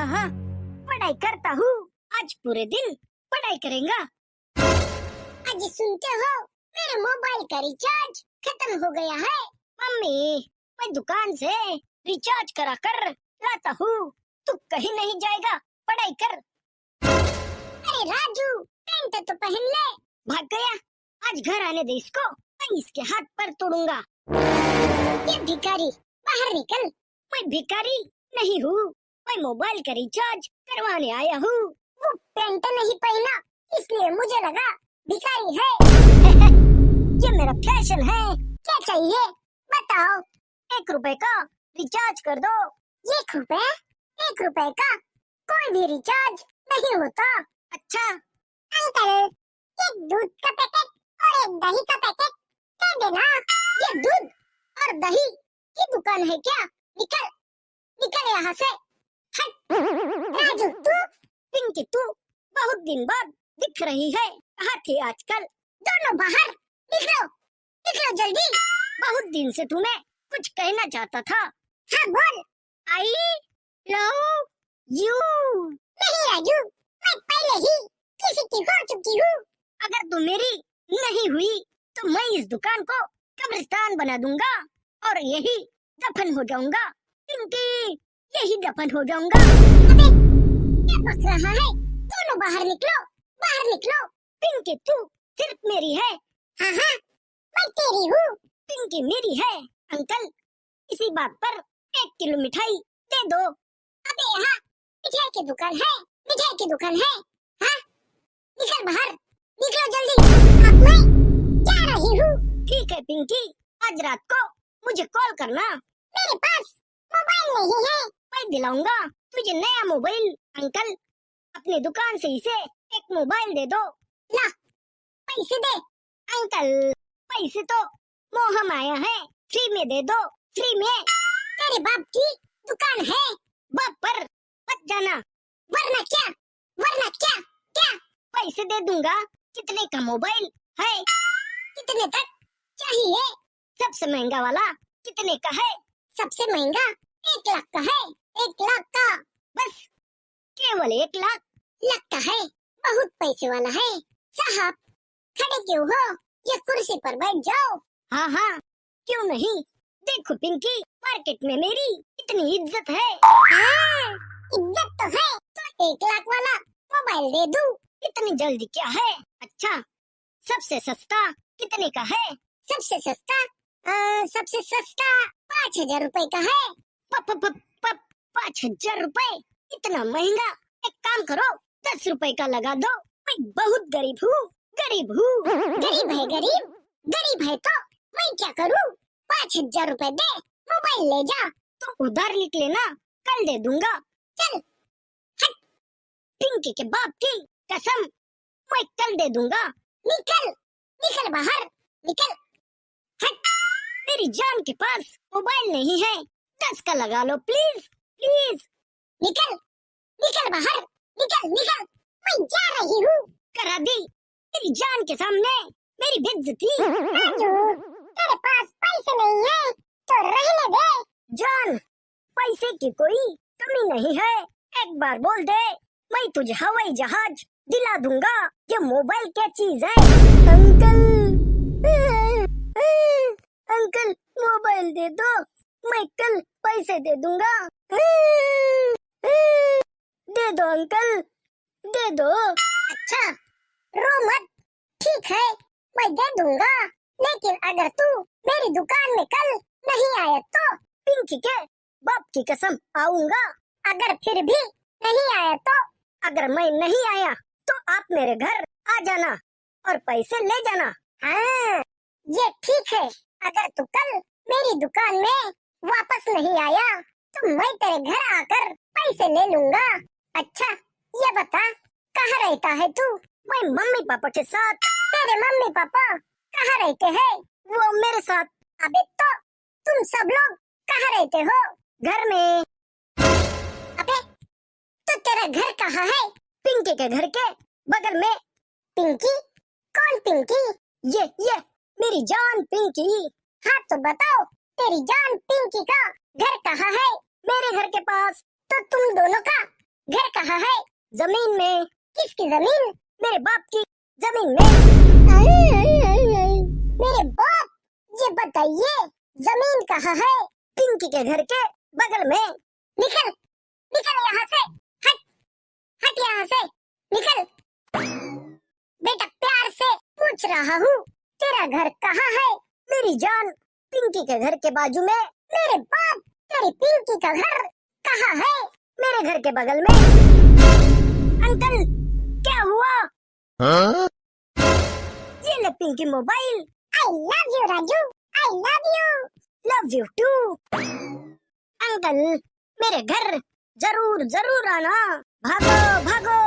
हाँ हाँ, पढ़ाई करता हूँ। आज पूरे दिन पढ़ाई करेगा। आज सुनते हो, मेरे मोबाइल का रिचार्ज खत्म हो गया है। मम्मी, मैं दुकान से रिचार्ज करा कर लाता हूँ। तू कहीं नहीं जाएगा, पढ़ाई कर। अरे राजू, पैंट तो पहन ले। भाग गया। आज घर आने दे इसको, मैं इसके हाथ पर तोड़ूंगा। ये भिखारी, बाहर निकल। मैं भिखारी नहीं हूँ, मैं मोबाइल का रिचार्ज करवाने आया हूँ। वो पैंट नहीं पहना, इसलिए मुझे लगा भिखारी है। ये मेरा फैशन है। क्या चाहिए बताओ। 1 रुपए का रिचार्ज कर दो। 1 रुपए? 1 रुपए का कोई भी रिचार्ज नहीं होता। अच्छा, अंकल, एक दूध का पैकेट और एक दही का पैकेट दे देना। ये दूध और दही की दुकान है क्या? निकल, निकल यहाँ से। हट। राजू, तू? पिंकी तू बहुत दिन बाद दिख रही है। कहाँ थी आजकल? दोनों बाहर निकलो, निकलो जल्दी। बहुत दिन से तूने कुछ कहना चाहता था। हाँ बोल। आई लव यू। नहीं राजू, मैं पहले ही किसी की हो चुकी हूँ। अगर तू मेरी नहीं हुई तो मैं इस दुकान को कब्रिस्तान बना दूंगा और यही दफन हो जाऊंगा। पिंकी, यही दफन हो जाऊंगा। अबे, क्या बक रहा है? दोनों बाहर निकलो, बाहर निकलो। पिंकी तू सिर्फ मेरी है। हाँ हाँ, मैं तेरी हूँ। पिंकी मेरी है। अंकल, इसी बात पर 1 किलो मिठाई दे दो। अबे यहाँ मिठाई की दुकान है, मिठाई की दुकान है। हाँ, निकल बाहर, निकलो जल्दी। अब मैं जा रही हूँ। ठीक है पिंकी, आज रात को मुझे कॉल करना। मेरे पास मोबाइल नहीं है। मैं दिलाऊंगा तुझे नया मोबाइल। अंकल, अपनी दुकान से इसे एक मोबाइल दे दो। ला, पैसे दे। अंकल, पैसे तो मोह माया है, फ्री में दे दो, फ्री में। तेरे बाप की दुकान है। बाप पर मत जाना। वरना क्या? वरना क्या? क्या? पैसे दे दूंगा। कितने का मोबाइल है? कितने तक चाहिए? सबसे महंगा वाला कितने का है? सबसे महंगा 1 लाख का है। 1 लाख का? बस केवल 1 लाख? लाख का है, बहुत पैसे वाला है। साहब, खड़े क्यों हो? ये कुर्सी पर बैठ जाओ। हाँ हाँ, क्यों नहीं। देखो पिंकी, मार्केट में मेरी इतनी इज्जत है। हाँ, इज्जत तो है, तो 1 लाख वाला मोबाइल दे दूं। इतनी जल्दी क्या है? अच्छा, सबसे सस्ता कितने का है? सबसे सस्ता? सबसे सस्ता 5,000 रुपए का है। 5,000 रुपए? इतना महंगा? एक काम करो, 10 रुपए का लगा दो। मैं बहुत गरीब हूँ, गरीब हूँ। गरीब है गरीब? गरीब है तो मैं क्या करूं? 5,000 रुपए दे, मोबाइल ले जा। तो उधार लिख लेना, कल दे दूंगा। चल, हट। पिंकी के बाप की कसम, मैं कल दे दूंगा। निकल, निकल बाहर, निकल। हट। मेरी जान के पास मोबाइल नहीं है, 10 का लगा लो प्लीज, प्लीज। निकल, निकल बाहर, निकल, निकल। मैं जा रही हूँ। करा दी मेरी जान के सामने मेरी बेइज्जती। राजू, तेरे पास पैसे नहीं है तो रहने दे। जान, पैसे की कोई कमी नहीं है। एक बार बोल दे, मैं तुझे हवाई जहाज दिला दूंगा। ये मोबाइल क्या चीज है? अंकल, अंकल मोबाइल दे दो, मैं कल पैसे दे दूंगा। दे दो अंकल, दे दो। अच्छा, रो मत, ठीक है, मैं दे दूंगा। लेकिन अगर तू मेरी दुकान में कल नहीं आया तो? पिंकी के बाप की कसम आऊंगा। अगर फिर भी नहीं आया तो? अगर मैं नहीं आया तो आप मेरे घर आ जाना और पैसे ले जाना। हाँ, ये ठीक है। अगर तू कल मेरी दुकान में वापस नहीं आया तो मैं तेरे घर आकर पैसे ले लूंगा। अच्छा, ये बता, कहाँ रहता है तू? मैं मम्मी पापा के साथ। तेरे मम्मी पापा कहाँ रहते हैं? वो मेरे साथ। अबे तो तुम सब लोग कहाँ रहते हो? घर में। अबे, तो तेरा घर कहाँ है? पिंकी के घर के बगल में। पिंकी? कौन पिंकी? ये मेरी जान पिंकी। हाँ तो बताओ, तेरी जान पिंकी का घर कहाँ है? मेरे घर के पास। तो तुम दोनों का घर कहाँ है? जमीन में। किसकी जमीन? मेरे बाप की जमीन में। मेरे बाप, ये बताइए जमीन कहाँ है? पिंकी के घर के बगल में। निकल, निकल यहाँ से। हट, हट यहाँ से, निकल। बेटा प्यार से पूछ रहा हूँ, तेरा घर कहाँ है? मेरी जान, पिंकी के घर के बाजू में। मेरे बाप, तेरी पिंकी का घर कहाँ है? मेरे घर के बगल में। अंकल, क्या हुआ? ये ले Pinky mobile. I love you Raju, I love you. Love you too. Uncle, मेरे घर जरूर जरूर आना। भागो भागो।